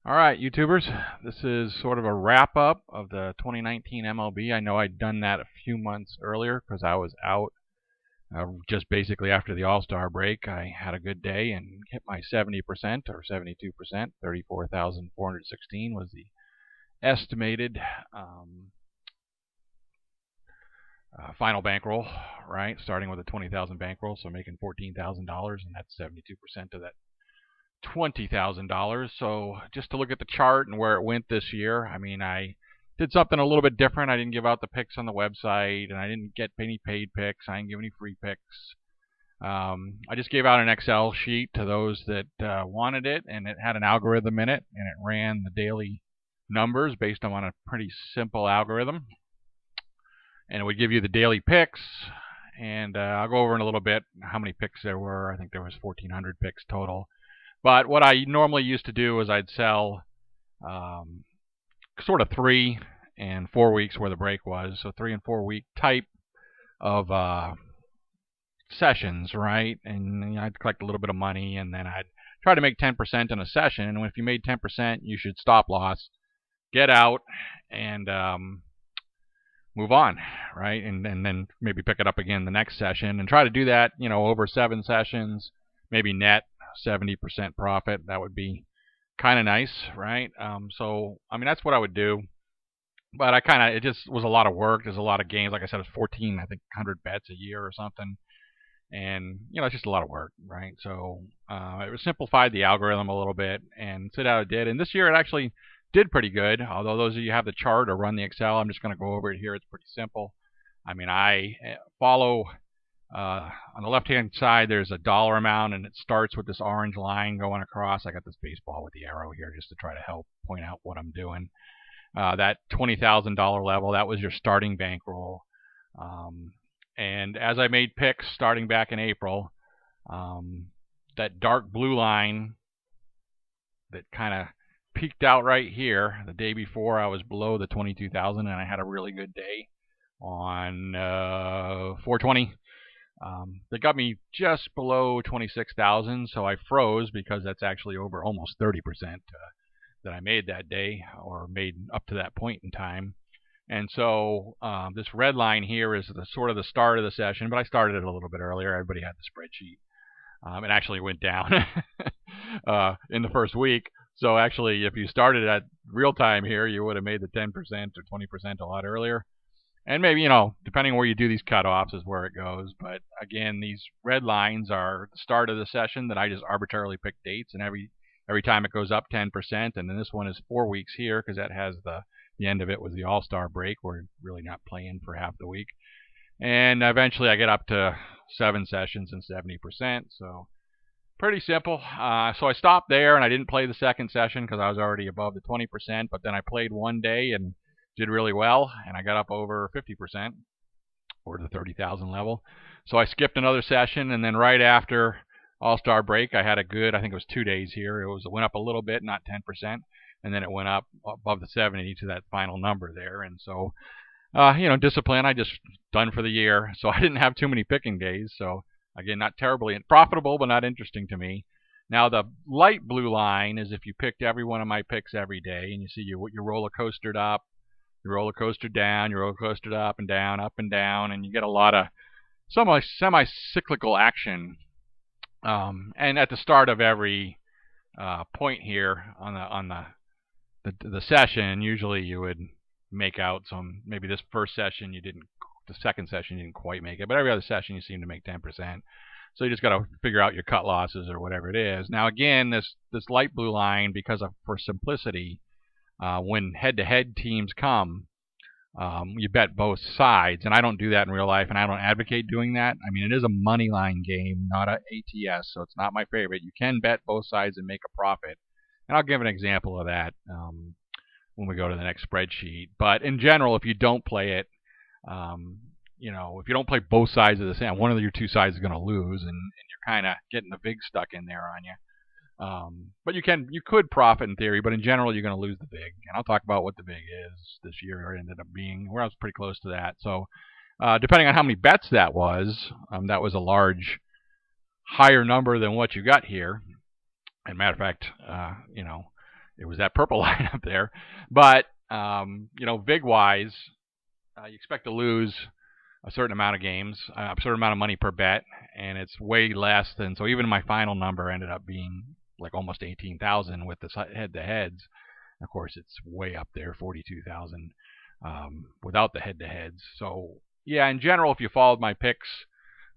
All right, YouTubers, this is sort of a wrap up of the 2019 MLB. I know I'd done that a few months earlier because I was out just basically after the All-Star break. I had a good day and hit my 70% or 72%. 34,416 was the estimated final bankroll, right? Starting with a 20,000 bankroll, so making $14,000, and that's 72% of that $20,000. So just to look at the chart and where it went this year, I mean, I did something a little bit different. I didn't give out the picks on the website, and I didn't get any paid picks. I didn't give any free picks. I just gave out an Excel sheet to those that wanted it, and it had an algorithm in it, and it ran the daily numbers based on a pretty simple algorithm. And it would give you the daily picks, and I'll go over in a little bit how many picks there were. I think there was 1,400 picks total. But what I normally used to do is I'd sell sort of 3 and 4 weeks where the break was. So 3 and 4 week type of sessions, right? And I'd collect a little bit of money, and then I'd try to make 10% in a session. And if you made 10%, you should stop loss, get out, and move on, right? And then maybe pick it up again the next session and try to do that, over 7 sessions, maybe net 70% profit. That would be kind of nice, right? So, I mean, that's what I would do. But it just was a lot of work. There's a lot of games. Like I said, it's 14, I think, 100 bets a year or something. And, it's just a lot of work, right? So, it simplified the algorithm a little bit, and so that it did. And this year it actually did pretty good. Although those of you who have the chart or run the Excel, I'm just going to go over it here. It's pretty simple. I mean, I follow on the left-hand side, there's a dollar amount, and it starts with this orange line going across. I got this baseball with the arrow here just to try to help point out what I'm doing. That $20,000 level, that was your starting bankroll. And as I made picks starting back in April, that dark blue line that kind of peaked out right here the day before, I was below the 22,000, and I had a really good day on 420. They got me just below 26,000, so I froze because that's actually over almost 30% that I made that day, or made up to that point in time. And so this red line here is the sort of the start of the session, but I started it a little bit earlier. Everybody had the spreadsheet. It actually went down in the first week. So actually, if you started at real time here, you would have made the 10% or 20% a lot earlier. And maybe, depending on where you do these cutoffs is where it goes. But again, these red lines are the start of the session that I just arbitrarily pick dates, and every time it goes up 10%. And then this one is 4 weeks here because that has the end of it was the All-Star break. We're really not playing for half the week. And eventually I get up to 7 sessions and 70%. So pretty simple. So I stopped there, and I didn't play the second session because I was already above the 20%. But then I played one day and did really well, and I got up over 50%, or the 30,000 level. So I skipped another session, and then right after All-Star break, I had a good, I think it was 2 days here. It went up a little bit, not 10%, and then it went up above the 70 to that final number there. And so, discipline, I just done for the year. So I didn't have too many picking days. So again, not terribly profitable, but not interesting to me. Now, the light blue line is if you picked every one of my picks every day, and you see you roller coastered up, you roller coaster down, you roller coaster up and down, and you get a lot of semi-cyclical action. And at the start of every point here on the session, usually you would make out some. Maybe this first session you didn't, the second session you didn't quite make it, but every other session you seem to make 10%. So you just got to figure out your cut losses or whatever it is. Now again, this light blue line, for simplicity. When head-to-head teams come, you bet both sides, and I don't do that in real life, and I don't advocate doing that. I mean, it is a money line game, not a ATS, so it's not my favorite. You can bet both sides and make a profit, and I'll give an example of that when we go to the next spreadsheet. But in general, if you don't play it, if you don't play both sides of the same, one of your two sides is going to lose, and you're kind of getting the VIG stuck in there on you. But you could profit in theory, but in general you're going to lose the VIG, and I'll talk about what the VIG is this year. It ended up being, where I was pretty close to that. So depending on how many bets that was a large, higher number than what you got here. And matter of fact, it was that purple line up there. But VIG wise, you expect to lose a certain amount of games, a certain amount of money per bet, and it's way less than. So even my final number ended up being like almost 18,000 with the head-to-heads. Of course, it's way up there, 42,000 without the head-to-heads. So yeah, in general, if you followed my picks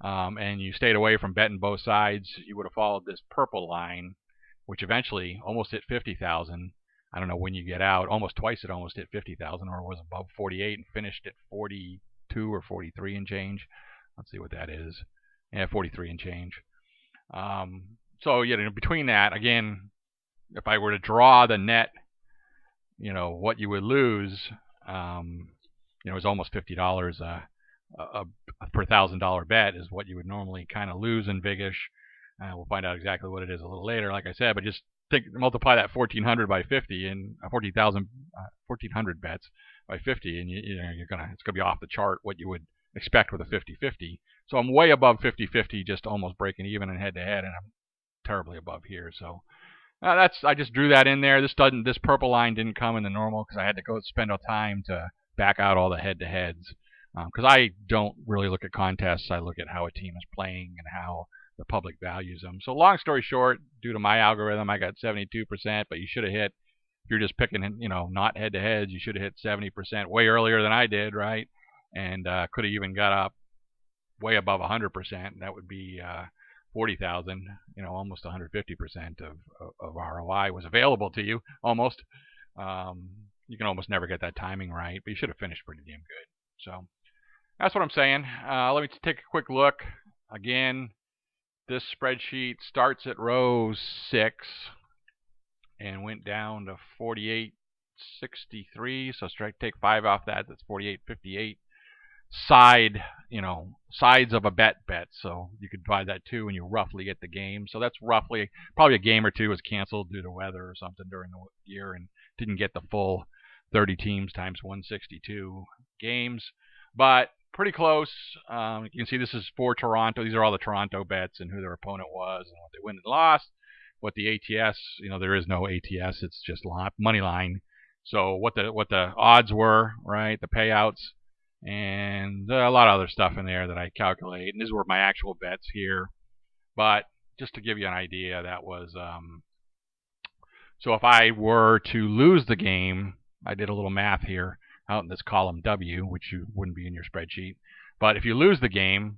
and you stayed away from betting both sides, you would have followed this purple line, which eventually almost hit 50,000. I don't know when you get out. Almost twice it almost hit 50,000, or was above 48 and finished at 42 or 43 and change. Let's see what that is. Yeah, 43 and change. So between that, again, if I were to draw the net, what you would lose, is almost $50 per $1,000 bet is what you would normally kind of lose in VIG-ish. We'll find out exactly what it is a little later, like I said, but just multiply that 1,400 by 50 and 1,400 bets by 50, and it's gonna be off the chart what you would expect with a 50-50. So I'm way above 50-50, just almost breaking even in head-to-head, and I'm terribly above here. So I just drew that in there. This purple line didn't come in the normal because I had to go spend all time to back out all the head-to-heads. Because I don't really look at contests. I look at how a team is playing and how the public values them. So long story short, due to my algorithm, I got 72%, but you should have hit, if you're just picking, not head-to-heads, you should have hit 70% way earlier than I did, right? And could have even got up way above 100%. That would be 40,000, almost 150% of ROI was available to you, almost. You can almost never get that timing right, but you should have finished pretty damn good. So that's what I'm saying. Let me take a quick look. Again, this spreadsheet starts at row 6 and went down to 48.63. So take 5 off that. That's 48.58. Sides of a bet. So you could divide that 2 and you roughly get the game. So that's roughly, probably a game or two was canceled due to weather or something during the year and didn't get the full 30 teams times 162 games. But pretty close. You can see this is for Toronto. These are all the Toronto bets and who their opponent was and what they win and lost. What the ATS, there is no ATS. It's just money line. So what the odds were, right? The payouts and a lot of other stuff in there that I calculate. And these were my actual bets here. But just to give you an idea, that was so if I were to lose the game, I did a little math here out in this column W, which you wouldn't be in your spreadsheet. But if you lose the game,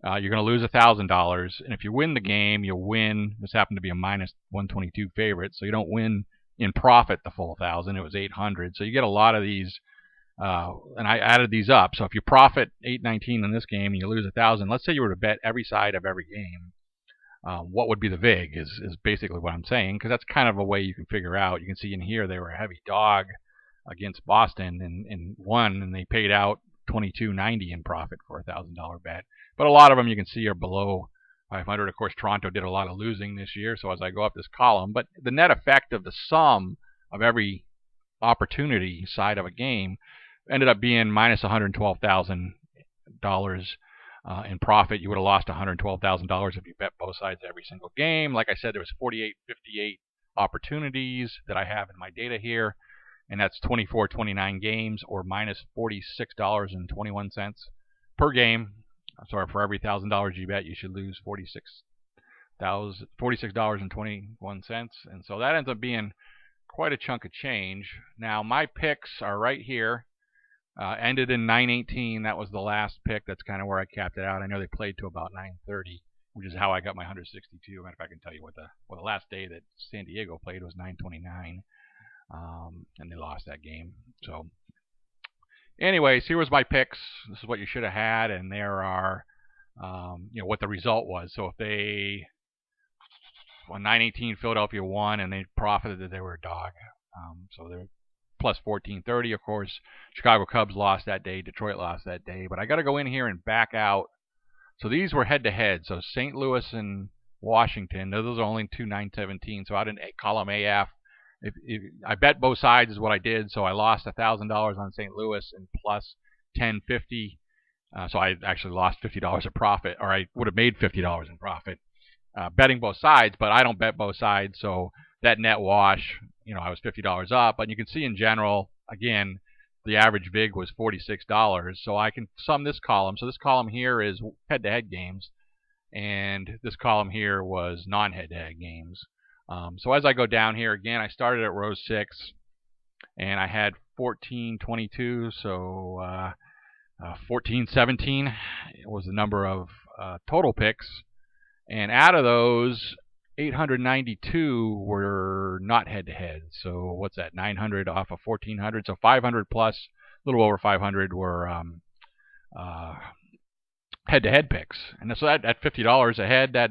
you're going to lose $1,000. And if you win the game, you'll win. This happened to be a minus 122 favorite, so you don't win in profit the full 1,000. It was 800. So you get a lot of these. And I added these up. So if you profit 819 in this game and you lose 1,000, let's say you were to bet every side of every game, what would be the VIG is basically what I'm saying, because that's kind of a way you can figure out. You can see in here they were a heavy dog against Boston and won, and they paid out $22.90 in profit for a $1,000 bet. But a lot of them you can see are below 500. Of course, Toronto did a lot of losing this year. So as I go up this column, but the net effect of the sum of every opportunity side of a game ended up being minus $112,000 in profit. You would have lost $112,000 if you bet both sides every single game. Like I said, there was 58 opportunities that I have in my data here. And that's 29 games, or minus $46.21 per game. Sorry, for every $1,000 you bet, you should lose $46.21. And so that ends up being quite a chunk of change. Now, my picks are right here. Ended in 9:18. That was the last pick. That's kind of where I capped it out. I know they played to about 9:30, which is how I got my 162. And if I can tell you what the last day that San Diego played was 9:29. And they lost that game. So anyways, here was my picks. This is what you should have had, and there are what the result was. So if they on 9:18 Philadelphia won and they profited that they were a dog. So they're plus 1430. Of course, Chicago Cubs lost that day, Detroit lost that day, but I got to go in here and back out. So these were head to head. So St. Louis and Washington, those are only 2/9/17. So out in column AF, I bet both sides is what I did. So I lost $1,000 on St. Louis and plus 1050. So I actually lost $50 of profit, or I would have made $50 in profit betting both sides. But I don't bet both sides, so that net wash I was $50 up. But you can see in general, again, the average VIG was $46. So I can sum this column. So this column here is head-to-head games, and this column here was non-head-to-head games. So as I go down here, again, I started at row 6, and I had 1422, so 1417 was the number of total picks, and out of those, 892 were not head-to-head. So what's that? 900 off of 1400. So 500 plus, a little over 500 were head-to-head picks. And so at $50 a head, that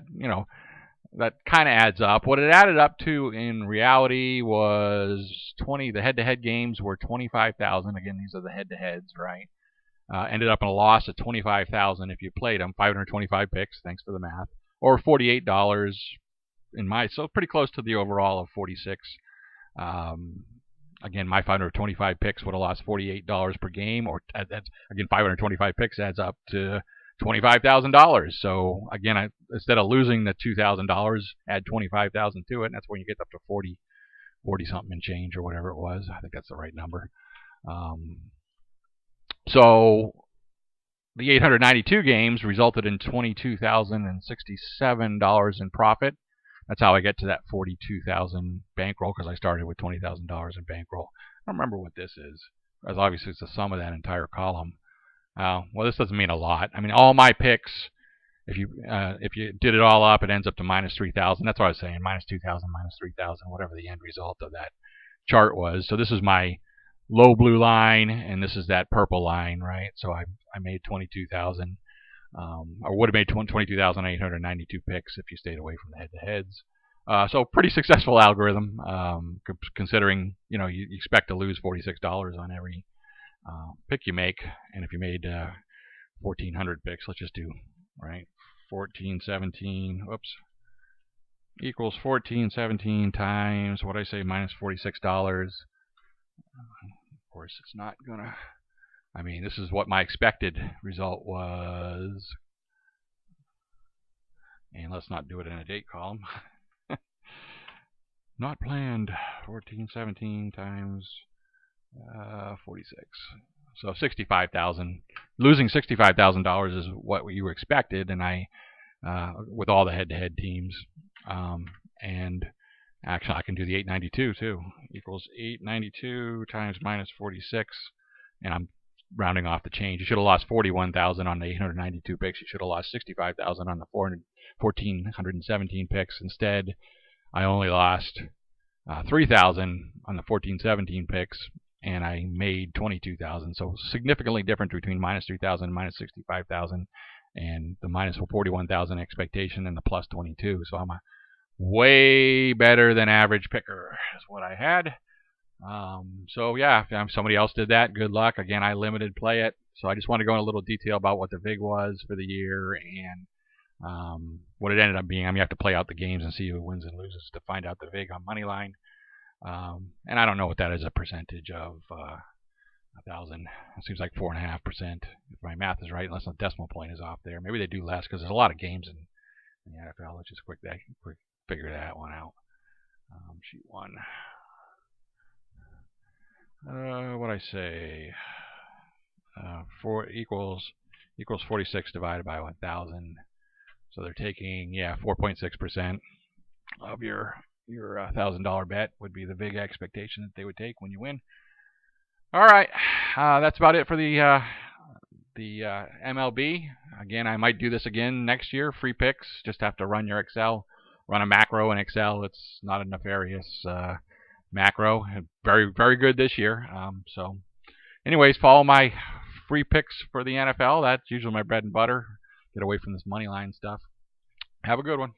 that kind of adds up. What it added up to in reality was the head-to-head games were 25,000. Again, these are the head-to-heads, right? Ended up in a loss of 25,000 if you played them. 525 picks, thanks for the math, or $48 so pretty close to the overall of 46. Again, my 525 picks would have lost $48 per game, or that's again 525 picks adds up to $25,000. So again, instead of losing the $2,000, add $25,000 to it, and that's when you get up to 40 something and change or whatever it was. I think that's the right number. So the 892 games resulted in $22,067 in profit. That's how I get to that 42,000 bankroll, because I started with $20,000 in bankroll. I don't remember what this is, because obviously it's the sum of that entire column. Well, this doesn't mean a lot. I mean, all my picks, if you did it all up, it ends up to minus 3,000. That's what I was saying, minus 2,000, minus 3,000, whatever the end result of that chart was. So this is my low blue line, and this is that purple line, right? So I made 22,000, or would have made 22,892 picks if you stayed away from the head-to-heads. So pretty successful algorithm, considering you expect to lose $46 on every pick you make, and if you made 1,400 picks, let's just do 1417. Whoops. Equals 1417 times what I say minus $46. Of course, it's not gonna. I mean, this is what my expected result was, and let's not do it in a date column. Not planned. 1417 times 46. So 65,000. Losing $65,000 is what you expected, and I, with all the head-to-head teams, and actually I can do the 892 too. Equals 892 times minus 46, and I'm rounding off the change. You should have lost 41,000 on the 892 picks. You should have lost 65,000 on the 1,417 picks. Instead, I only lost 3,000 on the 1,417 picks, and I made 22,000. So significantly different between minus 3,000 and minus 65,000, and the minus 41,000 expectation and the plus 22. So I'm a way better than average picker is what I had. So yeah, if somebody else did that, good luck. Again, I limited play it, so I just want to go in a little detail about what the VIG was for the year and what it ended up being. I mean, you have to play out the games and see who wins and loses to find out the VIG on Moneyline. And I don't know what that is a percentage of 1,000. It seems like 4.5%, if my math is right, unless the decimal point is off there. Maybe they do less because there's a lot of games in the NFL. Let's just quick figure that one out. Sheet 1. What I say? 4 equals 46 divided by 1,000. So they're taking 4.6% of your $1,000 bet would be the big expectation that they would take when you win. All right, that's about it for the MLB. Again, I might do this again next year. Free picks. Just have to run your Excel, run a macro in Excel. It's not a nefarious macro. Very, very good this year. So, anyways, follow my free picks for the NFL. That's usually my bread and butter. Get away from this money line stuff. Have a good one.